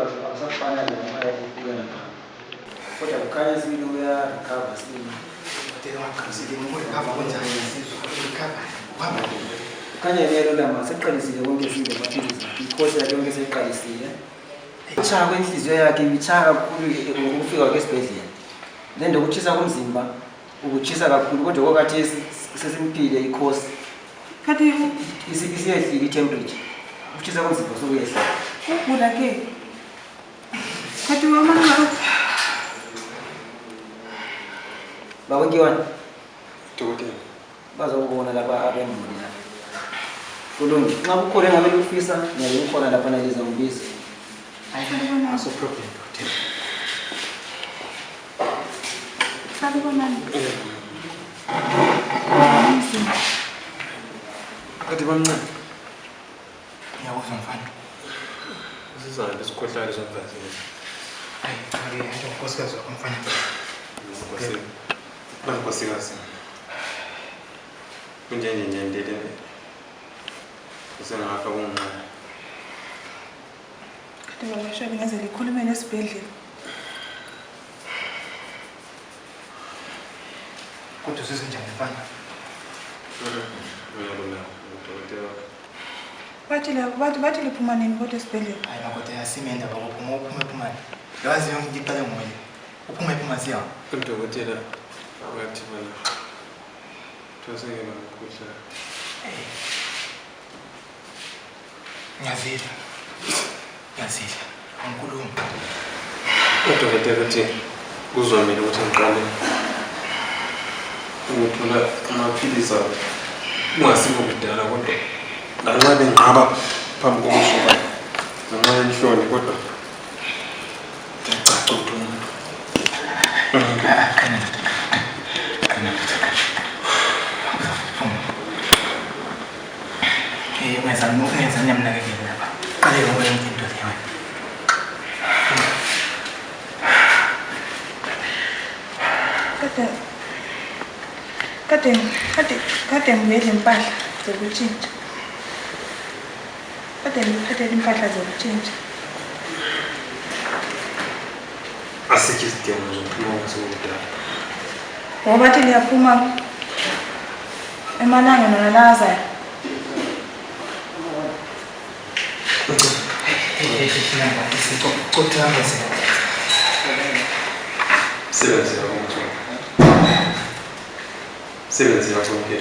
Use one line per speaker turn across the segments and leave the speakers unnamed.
akusafana nemali yokuyana kodwa kukhanya sibili uyarecover sibili kukhanya yelo lama seqalisile konke sibili amaphilisi ikhosi yakhe yonke seyiqalisile ukushaya kwenhliziyo yakhe ibithaka kakhulu ukufika kwesibhedlela lento ukuchisa komzimba ukuchisa kakhulu kodwa kokhathesi sesimphile ikhosi
Kati
isiyehlile i-temperature ukuchisa komzimba sokuyehla
ukugula ke kati wamana
bawengiwani
dokotela
bazokubona lapha abembuli la kulungi nxa kukhona engabe ufisa ngiyabe ukhona lapha naliza ngibisi
aso problem dokotela
kati bonani
kati bamncane ngiyakuzwa mfana usizana lesikhohlane somvazini hayi nje unkosikazi wakho mfana nkosikazi kunjenjenjendele usengapha kunqana
kati babasho ngeze likhulume nesibhedlela
kodwa usesenjani mfana
bathi liphuma nini kodwa esibhedlela
hayi makote yasimenda bakuphuma uphuma yazi yonke ngiqale ngoye uphuma iphuma siya
udokotela wathi mina thosengena ukudla
ngiyazila angikhulumi
udokotela uthi kuzomela ukuthi ngiqale ukuthola amaphilisi ungasikho kudala kodwa lanxa bengiqaba phambi kokusuka lanxa enhloni kodwa ndiyacaca ukuthi umuntu
ungezani yamnakekela lapha qale ngoba yonke into leyo
kade ngibedle impahla zokutshintsha kade ngiphathele impahla zokutshintsha
asikho isidingo zokuphuma ngasekudala
ngoba bathi liyaphuma emalanga nonalazayo
sebenzela konke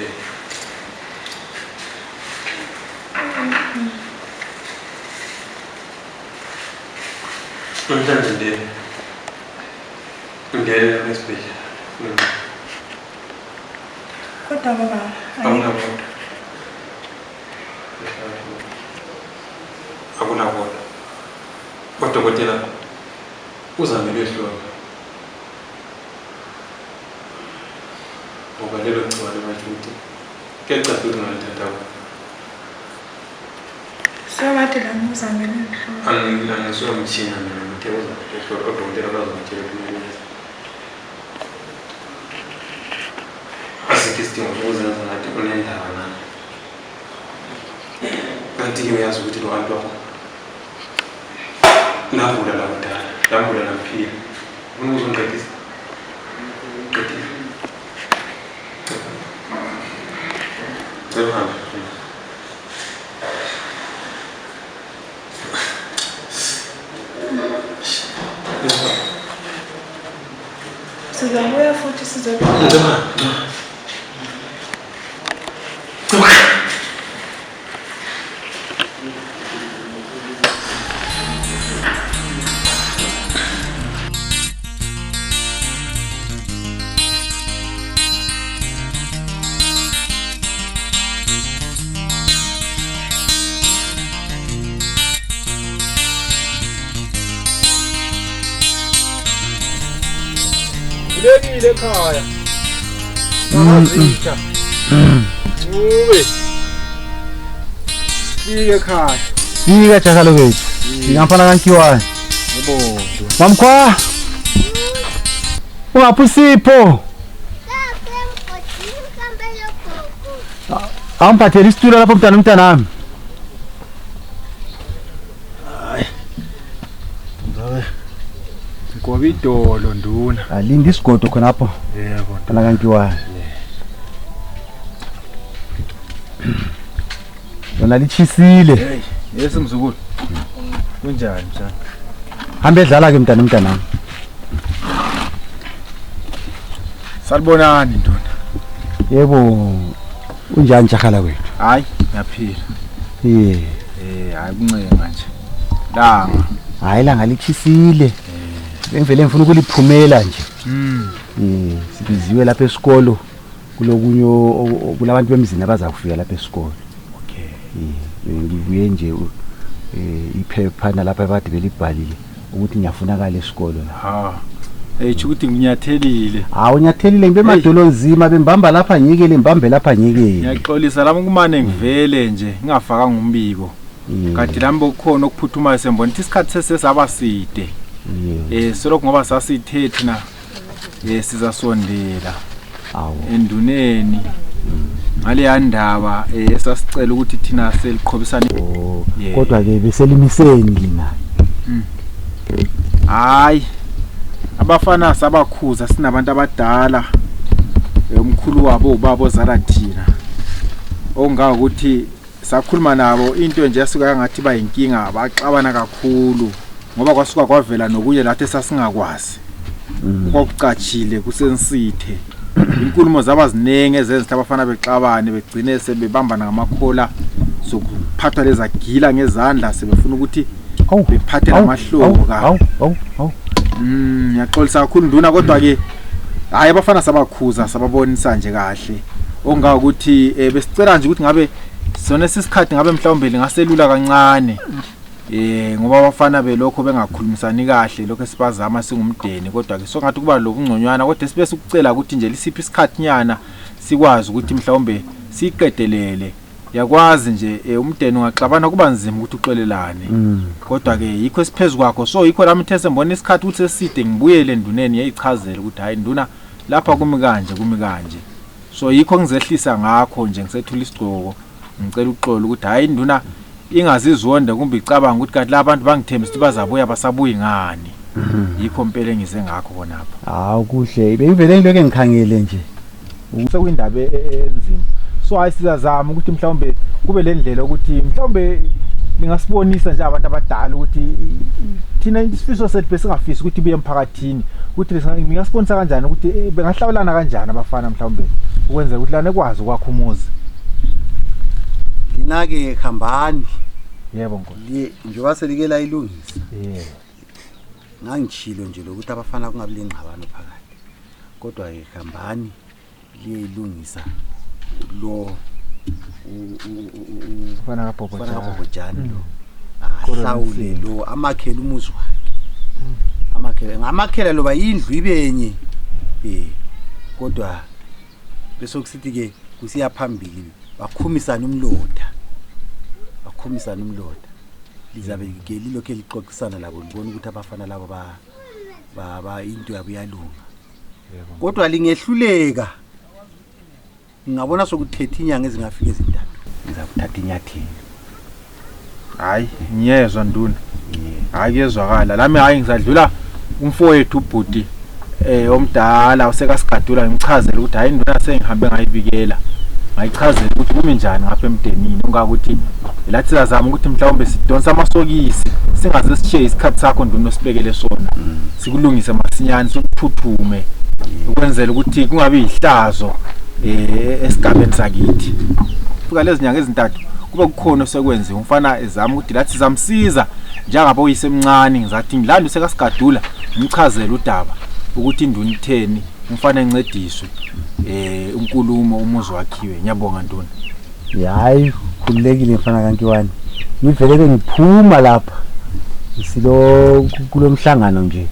namhlanje ngiyela esibhedlela
kodwa baba
akunabona udokotela uzamele ehloko ngoba lelo gciwane basho ukuthi kuyacacile ukuthi ngalithathako
bathi la ngizamele
angisuka mtshina mina ngithe uzamele odokotela bazongitshela ukuthi asikho isidingo sokuzenza ngathi unendaba nani kanti-ke uyazi ukuthi lo bantu wakho navula la kudala lavula namphila ufuna ukuzongiqedisa qedisa seluhambe
sizabuya futhi sizobuya
Ile ekhaya. Ngazitha. Uwe. Fike ekhaya.
Fika jakalo wethu. Ngiyafana kankiwani.
Yebo.
Mamkhwa. Ungapusipho. Amphathela isitulo lapho mntanami.
Ngabe ngoba idolo nduna.
Alinda isigodo khonapho.
Yebo.
Phana kankiwane. Yona lichisile.
Hey, yesimzukulu. Kunjani msana?
Hambe edlala ke mntanami.
Salibonani nduna.
Yebo. Unjani jakhala kwethu?
Hayi, ngiyaphila.
Hayi
kuncenga nje. Langa.
Hayi langa lichisile. Bengivele ngifuna ukuliphumela nje. Sibiziwe lapha esikolo kulokunyo kulabantu bemzini abaza kufika lapha esikolo. Okay. Ngibuye nje iphepha nalapha abade belibhalile ukuthi ngiyafunakala esikolo la.
Ha. Ethi ukuthi nginyathelile.
Hawu nyathelile ngibe emadolo nzima bembamba lapha nyikele mbambe lapha nyikele.
Ngiyaxolisa lami kumane ngivele nje ngingafaka ngumbiko. Kanti lami bokukhona okuphuthumayo sembona ukuthi isikhathi sesesaba side. Selokhu ngoba sasithe thina sizasondela.
Awu
enduneni. Ngale yandaba esasicela ukuthi thina seliqhobisana.
Kodwa ke beselimiseni lina.
Hayi. Abafana sabakhuza sinabantu abadala. Umkhulu wabo ubaba ozala thina. Onga ukuthi sakhuluma nabo into nje yasuka ngathi bayinkinga baxabana kakhulu ngoba kwasuka kwavela nokunye lathi sasingakwazi. Kwakucachile kusensithe. Inkulumo zabazinenge ezenza abafana bexabane begcine sebebambana ngamakhola sokuphatha lezagila ngezandla sebefuna ukuthi bephathe namahloka. Ngiyaxolisa kakhulu nduna kodwa ke hayi abafana sabakhuza sababonisa nje kahle. Onga ukuthi besicela nje ukuthi ngabe sona sisikhathi ngabe mhlawumbe lingaselula kancane. Ngoba abafana belokho bengakhulumisani kahle lokho esibazama singumdeni kodwa ke songathi kuba lokungconywana kodwa sibe sikucela ukuthi nje lisiphi isikhathi nyana sikwazi ukuthi mhlawumbe siqedelele. Yakwazi nje umdeni ungaxabana kuba nzima ukuthi uxolelane. Kodwa ke yikho esiphezulu kwakho so yikho lami these mbona isikhathi ukuthi seside ngibuyele enduneni yayichazela ukuthi hayi nduna lapha kumi kanje. So yikho ngizehlisa ngakho nje ngisethula isigcoko ngicela uxolo ukuthi hayi nduna ingazizonde kumbe icabanga ukuthi kanti la abantu bangithembisa ukuthi bazabuya basabuyi ngani. Yikho impela ngize ngakho khonapha.
Hawu kuhle bengivele ngileke ngikhangele nje.
Sekuyindaba enzima. So ayisizazama ukuthi mhlawumbe kube le ndlela ukuthi mhlawumbe ningasibonisa nje abantu abadala ukuthi thina isifiso sethu besingafisi ukuthi buye emphakathini ukuthi ningasibonisa kanjani ukuthi bengahlawulana kanjani abafana mhlawumbe ukwenza ukuthi lana ekwazi ukwakha umuzi.
Linake khambani.
Yebo Nkosi.
Njengoba selike la ilungisa.
ngangijilo nje lokuthi abafana kungabi lengxabano phakathi kodwa ke khambani liyilungisa lo
ufana
kaBhobojani lo ahlawule lo amakhela umuzi wakhe amakhela lo bayindlu ibenye kodwa bese kusithi ke kusiya phambili bakhumisana umloda lizabe ke lilokho elixoxisana labo libona ukuthi abafana labo ba into yabo yalunga kodwa lingehluleka ngabona sokuthetha inyanga ezingafika ezintathu ngizakuthatha inyathelo
hayi ngiyezwa nduna hayi kezwakala lami hayi ngizadlula umfowethu ubhuti omdala usekasigadula ngimchazela ukuthi hayi nduna sengihambe ngayibikela ngayichazela ukuthi kumi njani ngapha emdenini ongakuthi lathi sizazama ukuthi mhlawumbe sidonsa amasokisi singaze sishiye isikhathi sakho nduna osibekele sona sikulungise masinyane sokuphuthume ukwenzela ukuthi kungabi ihlazo esigabeni sakithi fika lezi nyanga ezintathu kube kukhona osekwenziwa umfana ezama ukuthi lathi sizamsiza njengabo uyisemncane ngizathi ngilanda usekasigadula ngimchazela udaba ukuthi induna itheni umfana encediswe unkulumo umuzi wakhiwe ngiyabonga nduna
hayi khululekile mfana kankiwani ngivele ngiphuma lapha isilo kulomhlangano nje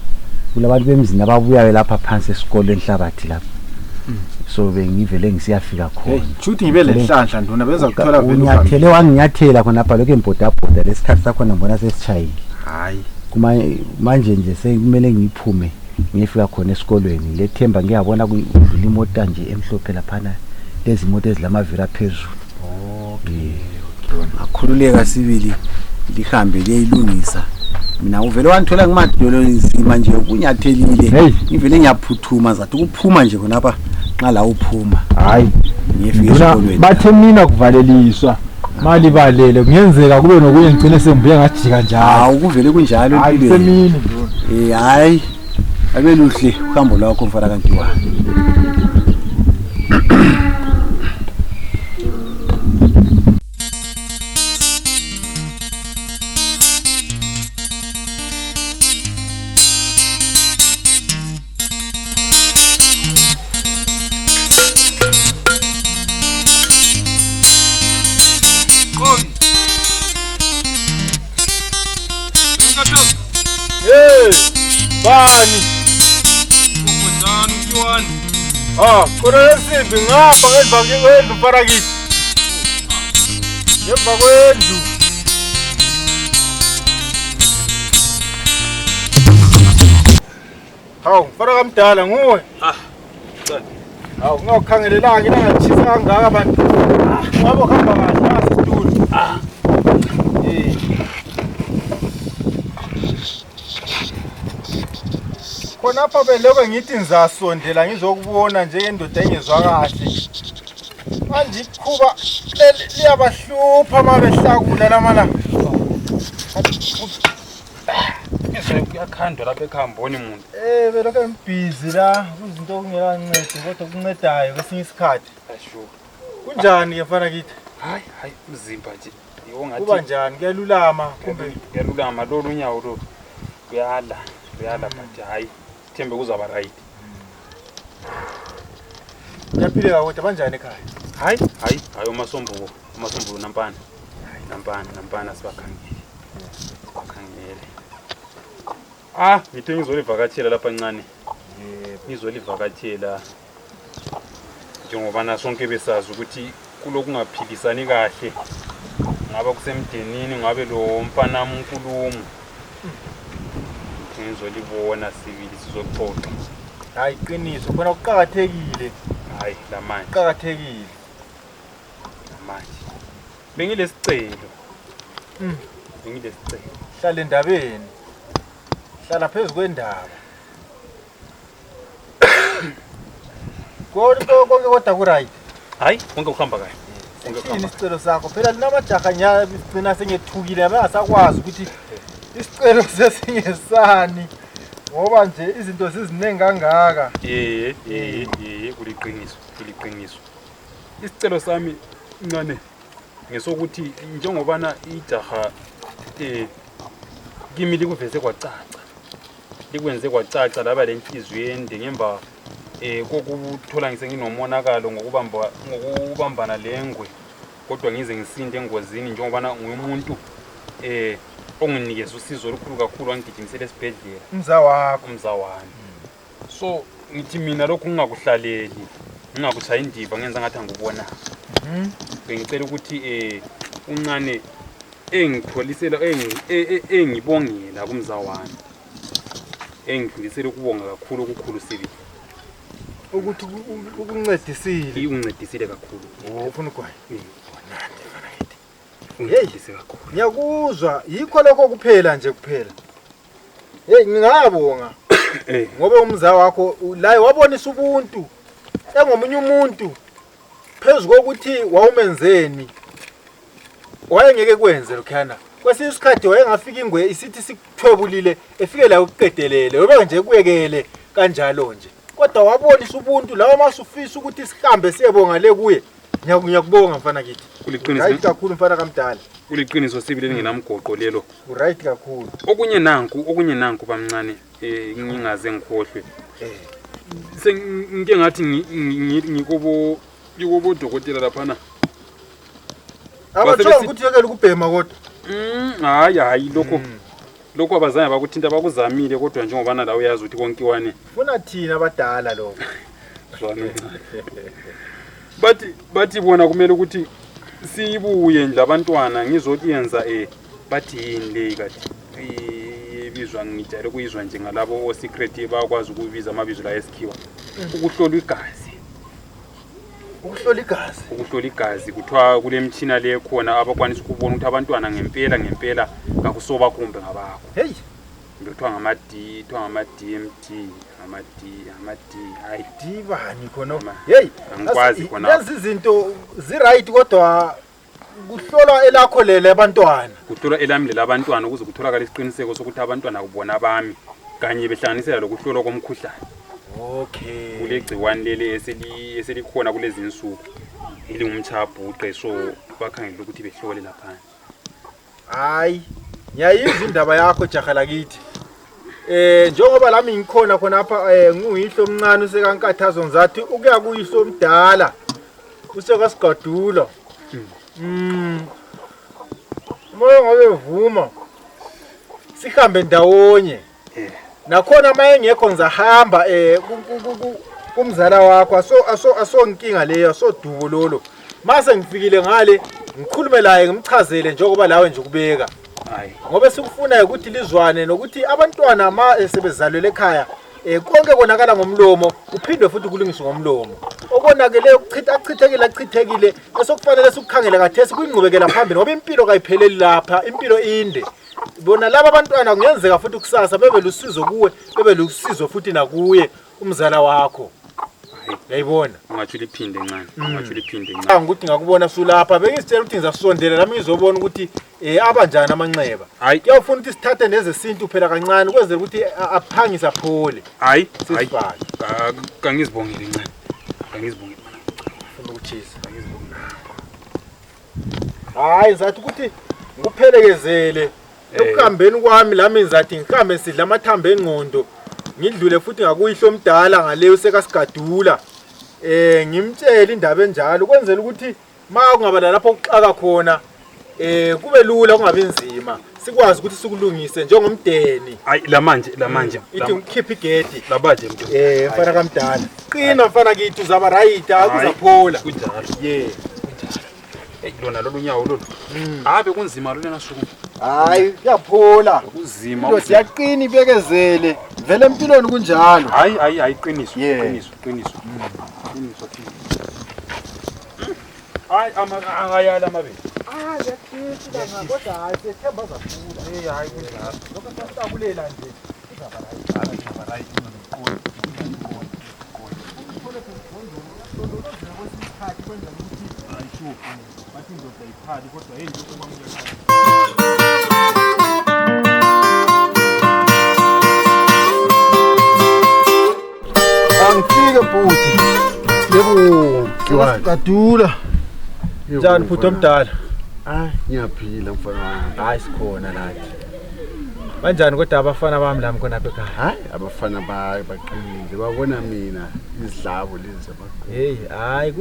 kulabantu bemzini ababuyayo lapha phansi esikole enhlabathi lapha so bengivele ngisiyafika khona
chuthi ngibe lenhlanhla nduna benza ukuthola vele
unyathele wanginyathela khona lapha lokho embodabhoda lesikhathi sakho ngibona sesichayile
hayi
manje nje sekumele ngiphume ngifika khona esikolweni lethemba ngiyabona kudlula imoto nje emhlophe laphana lezi imoto ezilamavira phezulu
okay
akhululeka sibili lihambe liyilungisa
mina uvele wanthola ngimadolo nzima nje ukunyathelile
Hey.
ngivele ngiyaphuthuma zathi ukuphuma nje khonapha nxa la uphuma
hayi
ngiyefika
Nduna
esikolweni
bathe mina kuvaleliswa mali balele kungenzeka kube nokunye ngicine sengibuye ngajika njalo
hawu kuvele kunjalo
hayi
empilweni
semini Nduna
hayi abe luhle uhambo lwakho mfana kaNtiwana
hey bani kona lesimbi ngapha ngemva kwendlu Parakisi ngemva kwendlu hawu mfana kamdala nguwe hawu ngawukhangelelanga inangatshisa kangaka abantu ngabe uhamba kahle asitulo khonapha belokwe ngithi ngizasondela ngizokubona njengendoda engezwa kahle manje ikhuba liyabahlupha uma behlakula lamalanga
Kuyakhandwa lapha ekhamboni muntu.
belokwe ngibhizi la kuzinto okungekancedi kodwa kuncedayo kwesinye isikhathi
Asho.
kunjani ke mfana kithi
Hayi umzimba nje. Yiwo ngathi
kuba njani kuyalulama kumbe
kuyalulama lo lunyawo lo. Kuyala but hayi thembe kuzaba right.
uyaphileka kodwa banjani ekhaya
Hayi umasombuko nampana sibakhangele. Ngithe ngizolivakatshela lapha ncane. Ngizolivakatshela njengoba na sonke besazi ukuthi kulokungaphilisani kahle. Ngaba kusemdenini ngabe lo mfana uNkulunkulu. Ngizolibona sibili sizoxoxa.
hayi qiniso khona kuqhakathekile
Hayi lamanje.
kuqhakathekile
Bengilesicelo.
hlala endabeni hlala phezu kwendaba konke kodwa ku-right
Hayi konke kuhamba kahle.
sithini isicelo sakho phela linamajaha nya sigcina sengethukile abangasakwazi ukuthi isicelo sesingesani ngoba nje izinto ziziningi kangaka
kuliqiniso. Isicelo sami ncane ngesokuthi njengobana ijaha kimi likuveze kwacaca. Likwenze kwacaca laba lenhliziyo ende ngemva kokuthola ngisenginomonakalo ngokubambana lengwe kodwa ngize ngisinde engozini njengobana ngumuntu onginikeza usizo olukhulu kakhulu wangigijimisela esibhedlela
umza wakho
umza wami. So ngithi mina lokhu ngingakuhlaleli ngingakushaya indiva ngenza ngathi angikubona. Bengicela ukuthi uncane engitholisela engibongela kumza wami. Engidlulisela ukubonga kakhulu okukhulu sibili.
ukuthi ukuncedisile
Ungincedisile kakhulu.
ufuna ukwayi
Ungicedisile kakhulu.
ngiyakuzwa yikho lokho kuphela nje kuphela ngingabonga ngoba umza wakho la wabonisa ubuntu engomunye umuntu phezu kokuthi wawumenzeni wayengeke kwenze lokhana kwesinye isikhathi wayengafika ingwe isithi sikuthwebulile efike la ukuqedelele yobe nje kuyekele kanjalo nje kodwa wabonisa ubuntu lawa masufisa ukuthi sihambe siyebonga le kuye ngiyakubonga mfana kithi
Kuliqiniso.
right kakhulu mfana kamdala
Kuliqiniso sibili nginamgoqo lelo.
right kakhulu
Okunye nanku bamncane ngingaze ngikhohlwe. Sengike ngathi ngikobo dokotela laphana.
abathola ukuthi yekela ukubhema kodwa
Hayi lokho abazange bakuthinta bakuzamile kodwa njengoba la uyazi ukuthi konkiwane
funa thina abadala lokho
bathi bona kumele ukuthi sibuye nje abantwana ngizoyenza bathi yini le kathi ibizwa ngijayele kuyizwa nje ngalabo secret bakwazi ukubiza amabizo la esikhiwa ukuhlola igazi. Ukuhlola igazi kuthiwa kule mtshina le khona abakwanisa ukubona ukuthi abantwana ngempela ngakusoba kumbe ngabakho.
hey
ngithiwa ngama-DMT ama-D hayi
dibani khona
Ma-
hey
angikwazi khona
lezi zinto zi-right kodwa kuhlolwa elakho lele abantwana
kuhlolwa elami lelabantwana ukuze kutholakala isiqiniseko sokuthi abantwana kubona bami kanye behlanganisela lokuhlolwa komkhuhlane
okay
kule gciwane leli eselikhona kulezi insuku elingumchabhuqe so bakhangela ukuthi behlole laphana.
hayi ngiyayizwa indaba yakho jaha lakithi njengoba lami ngikhona khona apha nguyihlo omncane usekankathazo ngizathi ukuya kuyihlo omdala usekasigadulo moyo ngabe vuma sihambe ndawonye nakhona maye ngekho ngizahamba kumzala wakho asonkinga leyo asodubo lolo mase ngifikile ngale ngikhulume laye ngimchazele njengoba lawe nje kubeka
hayi
ngoba sikufuna ukuthi lizwane nokuthi abantwana ma sebezalwele ekhaya konke konakala ngomlomo uphindwe futhi kulungiswe ngomlomo okonakele achithekile esokufanele sikukhangele kathesi kuyingqubekela phambili ngoba impilo kayipheleli lapha impilo inde bona laba abantwana kungenzeka futhi kusasa bebe lusizo kuwe bebe lusizo futhi nakuye umzala wakho yayibona
ungathi uliphinde ncane
ukuthi ngakubona sulapha bengisitshela ukuthi ngizasondela nami ngizobona ukuthi abanjani amanxeba
hayi
kuyafuna ukuthi sithathe nezesintu phela kancane kwenzela ukuthi aphangise aphole
hayi
sisifake
kangizibongile ncane kangizibongile
ufuna ukuchisa hayi ngizathi ukuthi ngikuphelekezele ekuhambeni kwami lami ngizathi ngihambe sidla amathambo engqondo ngidlule futhi ngakuyihlo omdala ngale usekasigadula ngimtshela indaba enjalo kwenzela ukuthi ma kungaba lapho ukuxaka khona kube lula kungabe nzima sikwazi ukuthi sikulungise njengomdeni
hayi lamanje
ithi ngikhiphe igedi
labaje
mfana kamdala qina mfana kithi uzaba right akuzaphola
kunjalo lona lolu nyawo lolu habe kunzima lona suku
hayi kuyaphola
kuzima
into siyaqina ibekezele vele empilweni kunjalo
hayi qiniso hayi angayala mabili
ziyakhipha kodwa hayi sethemba zaphula hayi kunjalo lokho sasitabulela nje uzaba right angifike futhi
Yebo, Kiwani.
kadula njani futhi omdala
Hayi, ngiyaphila mfana wami.
hayi sikhona nathi kanjani kodwa abafana bami lami khona apha ekhaya
Hayi, abafana baqinile. Babona mina izidlabo lezi abaqinile.
hey hayi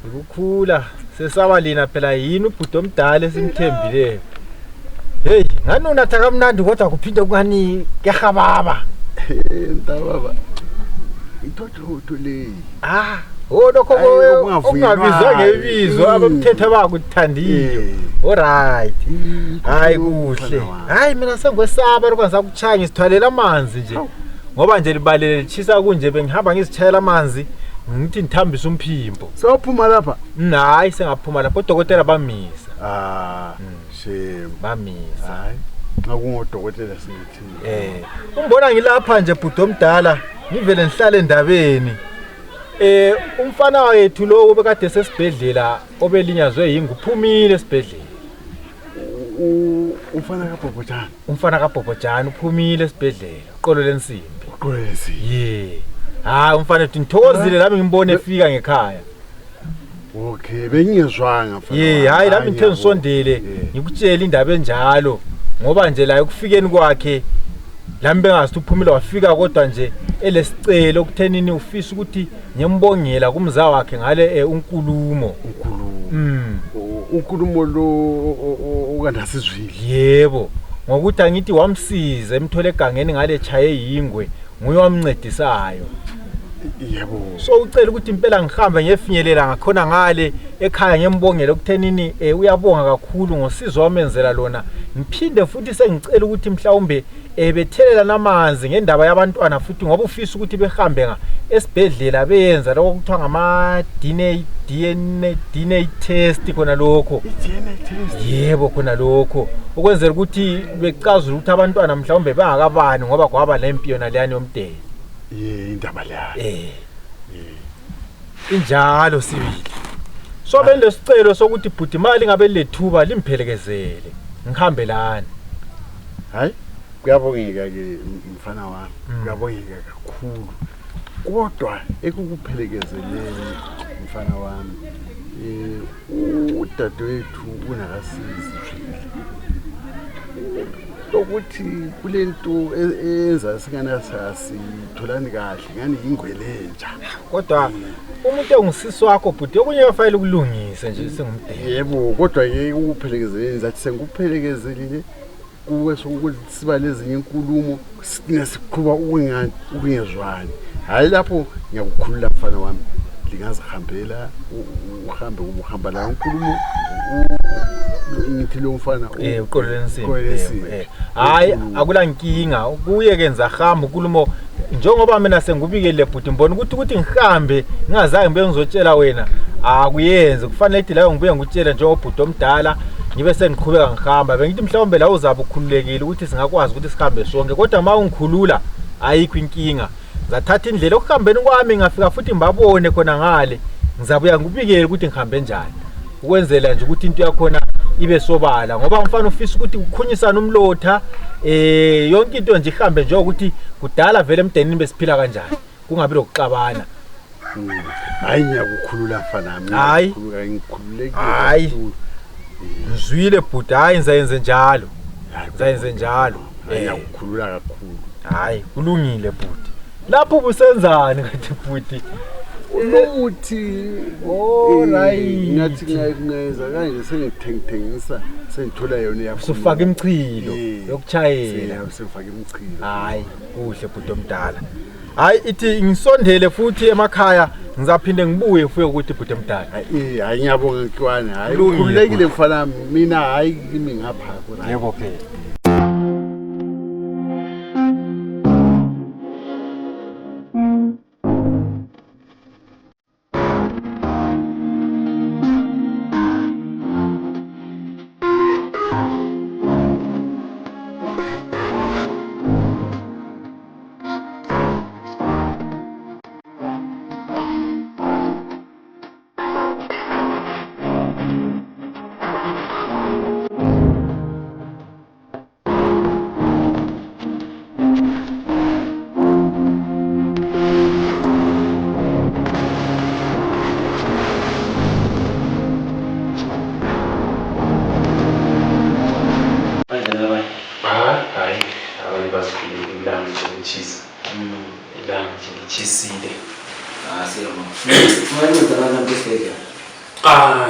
ukukhula sesaba lina phela yini ubhuti omdala esimthembileyo hey ngani unatha kamnandi kodwa kuphinde kungani kehababa
Ntababa. Ithotho le.
lokho ungabizwa ngebizo abamthethe bakuthandiyo alright hayi kuhle hayi mina sengwesaba lokwenza kuchaya ngisithwalela amanzi nje ngoba nje libalele lichisa kunje bengihamba ngizithayela amanzi ngithi ngithambisa umphimbo
Sawuphuma lapha?
hayi sengaphuma lapha odokotela bamisa
Shame.
bamisa
Hayi. Ngakungodokotela singathini.
umbona ngilapha nje bhuti omdala ngivele ngihlale endabeni umfana wethu lo obekade sesibhedlela obelinyazwe yinguphumile esibhedlela umfana kaBhobhojana uphumile esibhedlela uqolo lensimbi umfana wethu ngithokozile lami ngimbone efika ngekhaya
okay bengingezwanga mfana
hayi lami ngithe ngisondele ngikutshela indaba enjalo ngoba nje la ukufikeni kwakhe lami bengazi uphumile wafika kodwa nje elesicelo ukuthenini ufisa ukuthi ngiyembongela kumza wakhe ngale unkulumo
lo okandasizwile
yebo ngokuthi angithi wamsiza emthole egangeni ngale chaye yingwe nguye wamncedisayo
yebo
so ucela ukuthi impela ngihambe ngefinyelela ngakhona ngale ekhaya ngiyembongela ukuthenini uyabonga kakhulu ngosizo wamenzela lona ngiphinde futhi sengicela ukuthi mhlawumbe bethelela namanzi ngendaba yabantwana futhi ngoba ufisa ukuthi behambe esibhedlela beyenza lokho kuthiwa ngama DNA test khona lokho.
I-DNA test.
Yebo khona lokho. Ukwenzela ukuthi becazula ukuthi abantwana mhlawumbe bangakabani ngoba kwaba lempi yona leyani yomdeni.
Indaba leyo.
Injalo sibili. So bende sicelo sokuthi bhuti imali ngabe lethuba limphelekezele. Ngihambelana.
Hayi, kuyabongeka ke mfana wami. Kuyabongeka kakhulu. Kodwa ekukuphelekezeleni mfana wami udadewethu unakasizi ukuthi kulento enza singana sasitholani kahle ngani ingwelenja.
Kodwa umuntu ongisisi wakho bhuti okunye kufanele ukulungise nje singumdeni.
Yebo, kodwa ke ukuphelekezeleni zathi sengikuphelekezelile kuwe sokuthi siba lezinye inkulumo sinesiqhuba ukungezwani. Hayi lapho ngiyakukhulula mfana wami, ngingazihambela uhamba la inkulumo ngithi lo mfana
uqolelensini. Hayi akula nkinga kuye kenza hamba inkulumo njengoba mina sengubikele bhuti mbona ukuthi ngihambe ngingazange ngibe ngizotshela wena akuyenze kufanele ukuthi la ngibuye ngutshela njengobhuti omdala ngibe sengiqhubeka ngihamba bengithi mhlawumbe la uzabe ukhululekile ukuthi singakwazi ukuthi sihambe sonke kodwa uma ungikhulula ayikho inkinga. Zathatha indlela okuhambeni kwami ngafika futhi mbabone khona ngale ngizabuya ngubikele ukuthi ngihambe njani ukwenzela nje ukuthi into yakhona ibe sobala ngoba ngifana ufisa ukuthi ukukhunyisana umlotha yonke into nje ihambe nje ukuthi kudala vele emdenini besiphila kanjani kungabi lokuxabana.
Hayi ngiyakukhulula mfana wami.
Hayi
ngikhululekile.
Hayi ngizwile bhuti hayi ngizayenze njalo. Ngizayenze njalo.
Ngiyakukhulula kakhulu.
Hayi kulungile bhuti. Lapho busenzani kathi bhuti?
Ukuthi
right
ngathi ngayeza kanje sengithengisa sengithola yona yakho.
Usufaka imchilo yokuchayela.
Usufaka imchilo.
Hayi kuhle bhuti omdala. Hayi ithi ngisondele futhi emakhaya ngizaphinde ngibuye ufike ukuthi bhuti omdala.
Hayi ngiyabonga nkiwane. Hayi ukhululekile mfana mina hayi kimi ngapha kodwa.
Yebo phela.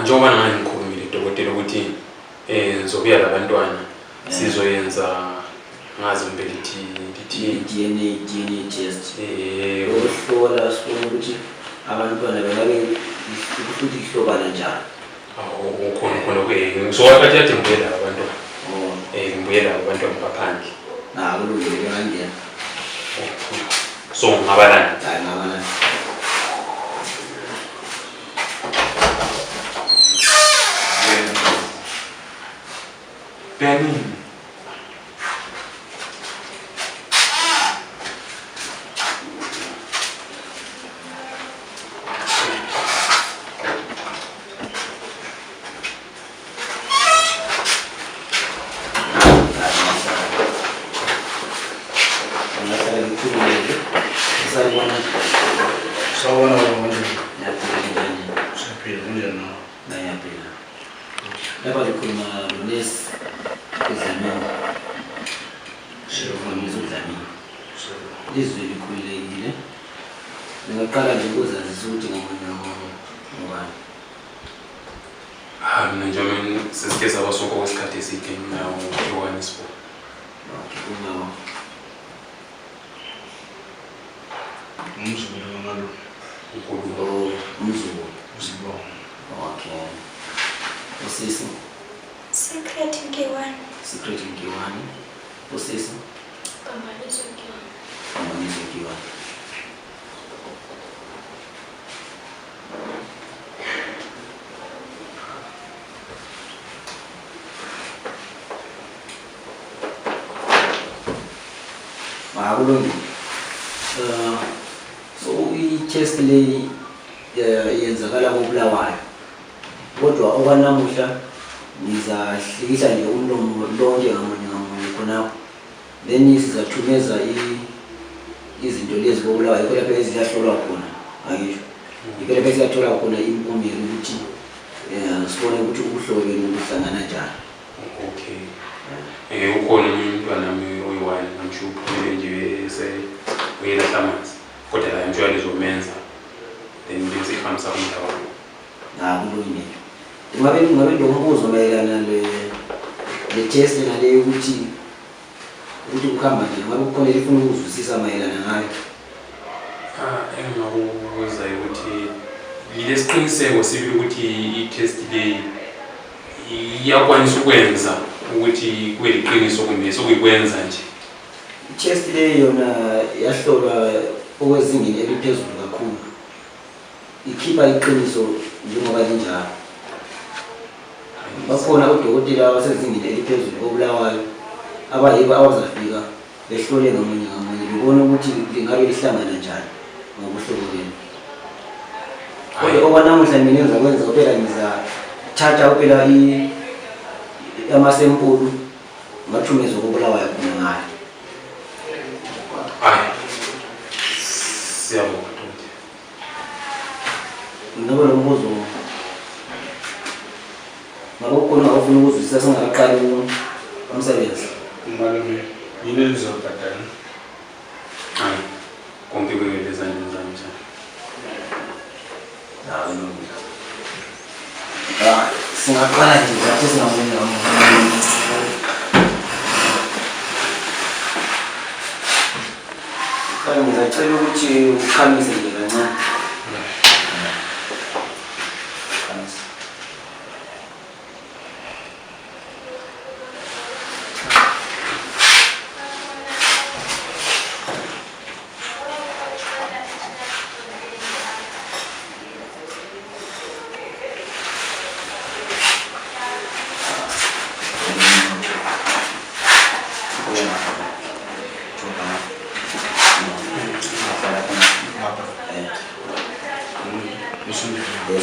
Njengoba nami ngikhulumile dokotela ukuthi ngizobuya labantwana sizoyenza ngazi impela lithi
DNA test. Ukuhlola sibone ukuthi abantwana bengabe futhi ihlobana njani.
Khona ngizowathatha yathi ngibuye la abantwana. Ngibuye la abantwana baphandle.
Kulungile ngangena.
So ngabalana.
Hayi ngabalana.
Benny.
Izwi likhulekile. Ngaqala nje ukuzazisa ukuthi ngobani.
Mina njengoba sesike sabasonke kwesikhathi eside nawo Johannesburg.
Umzukulu ngalo.
Umzukulu.
Usibona.
Okay. Usisi.
Secret Nkiwane.
Secret Nkiwane. Usisi.
Bambaliso Nkiwane.
Bambaliso Nkiwane. Akulungile. So i-test le yenzakala koBulawayo. Kodwa okwanamuhla ngizahlikihla nje umlomo lonke ngamunye khonapho. Then sizathumeza izinto lezi koBulawayo kodwa phela eziyahlolwa khona. Ayisho. Iphela phela siyathola khona impumela ukuthi sibone ukuthi ubuhlobo benu buhlangana njani.
Okay. Ukhona umntwana nami oyi-1 ngisho uphumile nje uyela hlamanzi. Kodwa la nje uyazomenza. Then bese ihambisa umntwana.
Kulungile. Ngabe ngombuzo mayelana le test nale ukuthi ukuhamba nje ngabe kukhona ifuna ukuzwisisa mayelana ngayo.
Engingakubuza ukuthi yilesiqiniseko sibili ukuthi i-test le iyakwanisa ukwenza ukuthi kube liqiniso kumbe sokuyikwenza nje.
I-test le yona yahlolwa okwezingeni eliphezulu kakhulu. Ikhipha iqiniso njengoba linjalo. Bakhona odokotela abasezingeni eliphezulu koBulawayo abayibo abazafika behlole ngamunye bebona ukuthi lingabe lihlangana njani ngobuhlobo benu. Kodwa okwanamuhla mina ngizakwenza phela ngizathatha phela amasempulu ngathumeza koBulawayo khona ngayo.
Siyabonga.
Ngabe lo mbuzo ngabe khona ufuna ukuzwisisa singaqali umsebenzi.
Malume yini elizobhadala? Konke kweleza njani njani.
Singaqala nje ngathi singabona Kami ngicela ukuthi ukhamise nje kancane.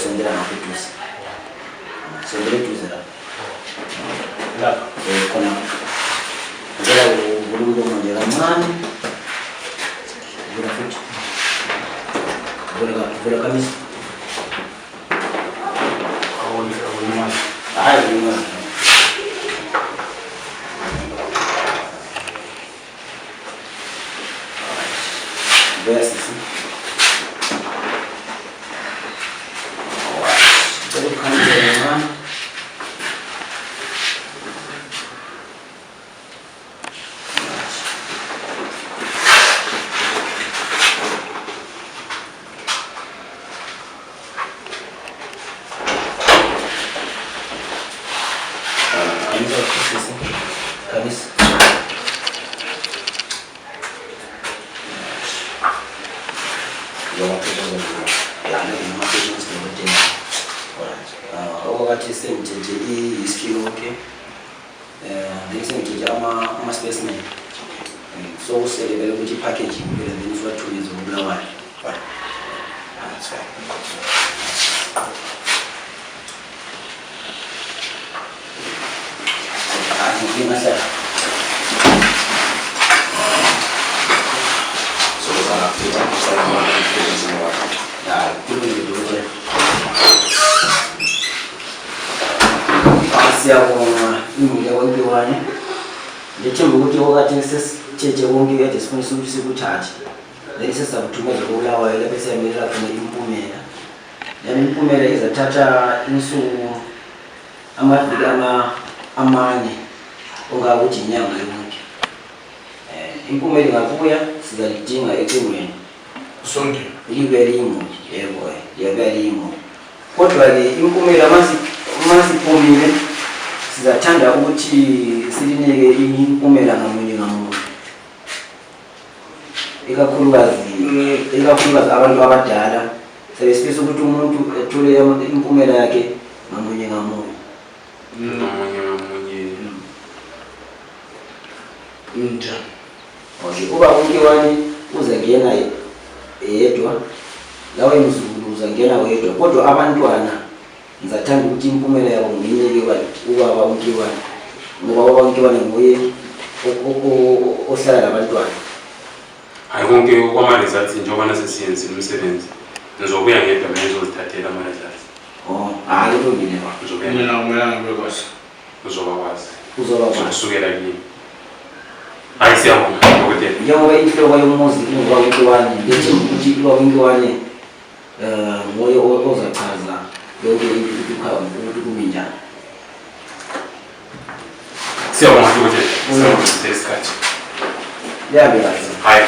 Sondera nakutusi. Sondera tuzera. La. Kona. Ngela ubuludo manje kamani. Bula futhi. Bula kamisa. Awoni manje. Hayi manje. Best. Specimen. So we say the packaging and then it's what to use on Blawayo. That's right. I can clean myself. So it's not up to you. Yeah, people will do it. I see how Lechembu ukuthi okade sesithethe wonke kade sifundisa ukuthi sikuthathe. Lesi sakuthumeza koBulawayo lapho siyamelela khona impumela. Yani impumela izathatha insuku amaviki amane ongakuthi inyanga yonke. Impumela ingabuya sizalidinga ecingweni.
Sonke.
Libe limo, yebo, libe limo. Kodwa ke impumela masiphumile sizathanda ukuthi silinike impumela ngamunye. Ikakhulukazi abantu abadala sebesifisa ukuthi umuntu ethole impumela yakhe ngamunye. Okay, uba uNkiwani uzengena yedwa, lawe mzulu uzengena wedwa, kodwa abantwana ngizathanda ukuthi impumela yabo nginike ubaba uNkiwani, ngoba ubaba uNkiwani nguye ohlala labantwana.
Hayi konke kwama-results njengoba nasesiyenzile umsebenzi nizobuya ngedwa mina ngizozithathela ama-results.
Hayi kulungile baba.
Uzoba kwazi kusukela kini. Hayi siyabonga dokotela.
Njengoba inhloko yomuzi ubaba uNkiwani, ngithi ukuthi ubaba uNkiwani nguye ozachaza yonke into ukuthi kumi njani.
Siyabonga dokotela. Isikhathi.
Yabe kahle.
Hayi.